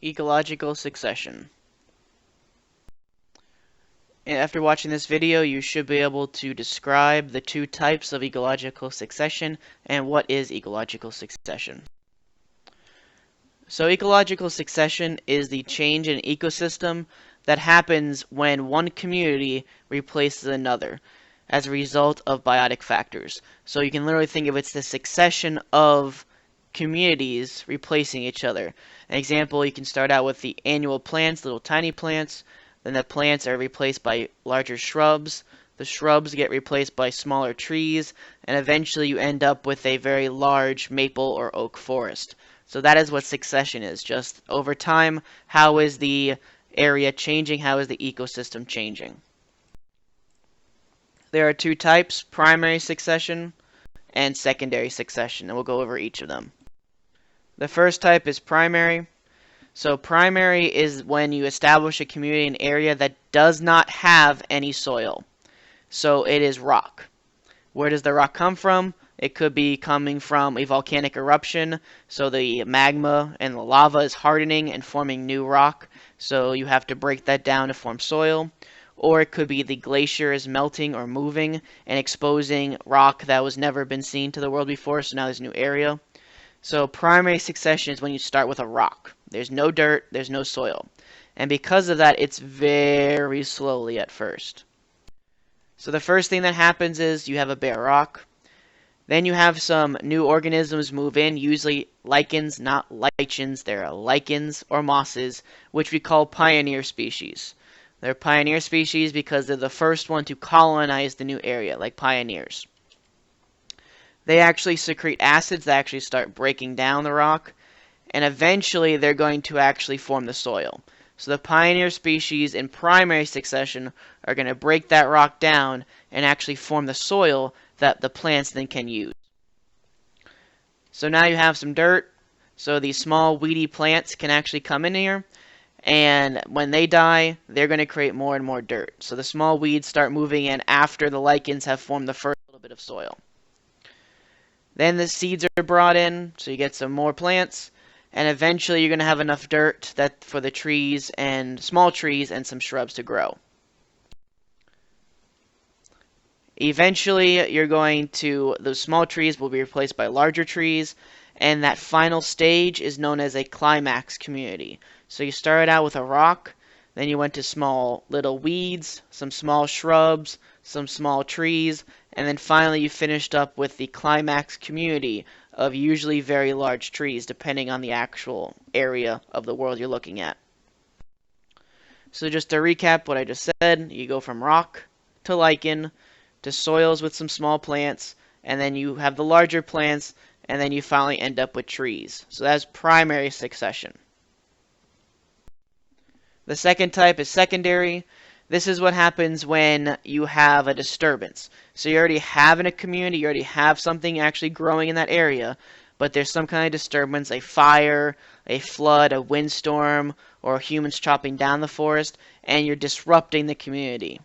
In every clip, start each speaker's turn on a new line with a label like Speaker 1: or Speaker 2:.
Speaker 1: Ecological Succession. And after watching this video, you should be able to describe the two types of ecological succession and what is ecological succession. So ecological succession is the change in ecosystem that happens when one community replaces another as a result of biotic factors. So you can literally think of it's the succession of communities replacing each other. An example, you can start out with the annual plants, little tiny plants, then the plants are replaced by larger shrubs, the shrubs get replaced by smaller trees, and eventually you end up with a very large maple or oak forest. So that is what succession is, just over time, how is the area changing, how is the ecosystem changing. There are two types, primary succession and secondary succession, and we'll go over each of them. The first type is primary. So primary is when you establish a community in an area that does not have any soil. So it is rock. Where does the rock come from? It could be coming from a volcanic eruption, so the magma and the lava is hardening and forming new rock, so you have to break that down to form soil. Or it could be the glacier is melting or moving and exposing rock that was never been seen to the world before, so now there's a new area. So primary succession is when you start with a rock. There's no dirt, there's no soil. And because of that, it's very slowly at first. So the first thing that happens is you have a bare rock. Then you have some new organisms move in, usually lichens, not lichens. They're lichens or mosses, which we call pioneer species. They're pioneer species because they're the first one to colonize the new area, like pioneers. They actually secrete acids that actually start breaking down the rock, and eventually they're going to actually form the soil. So the pioneer species in primary succession are going to break that rock down and actually form the soil that the plants then can use. So now you have some dirt, so these small weedy plants can actually come in here, and when they die, they're going to create more and more dirt. So the small weeds start moving in after the lichens have formed the first little bit of soil. Then the seeds are brought in, so you get some more plants, and eventually you're going to have enough dirt that for the trees and small trees and some shrubs to grow. Eventually those small trees will be replaced by larger trees, and that final stage is known as a climax community. So you started out with a rock, then you went to small little weeds, some small shrubs, some small trees, and then finally you finished up with the climax community of usually very large trees, depending on the actual area of the world you're looking at. So just to recap what I just said, you go from rock to lichen to soils with some small plants, and then you have the larger plants, and then you finally end up with trees. So that's primary succession. The second type is secondary. This is what happens when you have a disturbance. So you already have in a community, you already have something actually growing in that area, but there's some kind of disturbance, a fire, a flood, a windstorm, or humans chopping down the forest, and you're disrupting the community.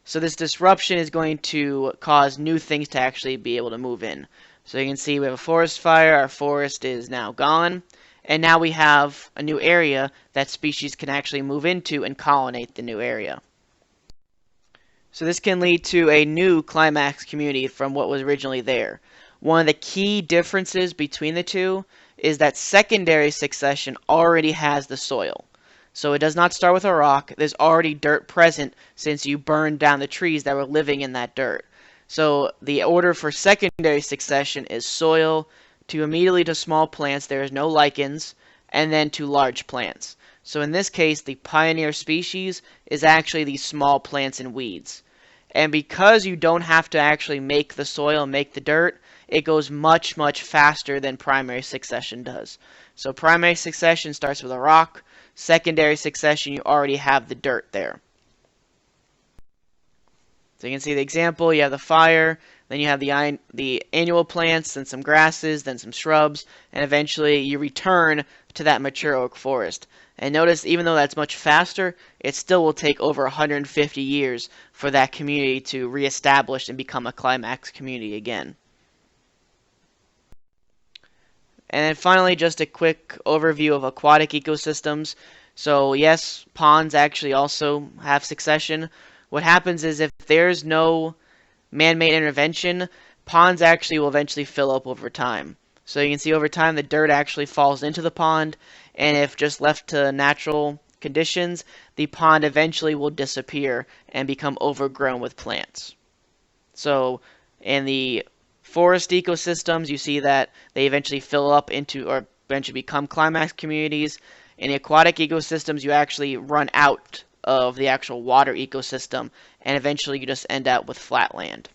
Speaker 1: So this disruption is going to cause new things to actually be able to move in. So you can see we have a forest fire, our forest is now gone, and now we have a new area that species can actually move into and colonize the new area. So this can lead to a new climax community from what was originally there. One of the key differences between the two is that secondary succession already has the soil. So it does not start with a rock. There's already dirt present since you burned down the trees that were living in that dirt. So the order for secondary succession is soil, to immediately to small plants, there is no lichens, and then to large plants. So in this case, the pioneer species is actually these small plants and weeds. And because you don't have to actually make the soil, make the dirt, it goes much, much faster than primary succession does. So primary succession starts with a rock. Secondary succession, you already have the dirt there. So you can see the example, you have the fire, then you have the annual plants, then some grasses, then some shrubs, and eventually you return to that mature oak forest. And notice, even though that's much faster, it still will take over 150 years for that community to reestablish and become a climax community again. And then finally, just a quick overview of aquatic ecosystems. So yes, ponds actually also have succession. What happens is if there's no man-made intervention, ponds actually will eventually fill up over time. So you can see over time the dirt actually falls into the pond, and if just left to natural conditions, the pond eventually will disappear and become overgrown with plants. So in the forest ecosystems, you see that they eventually fill up into or eventually become climax communities. In the aquatic ecosystems, you actually run out of the actual water ecosystem, and eventually you just end up with flat land.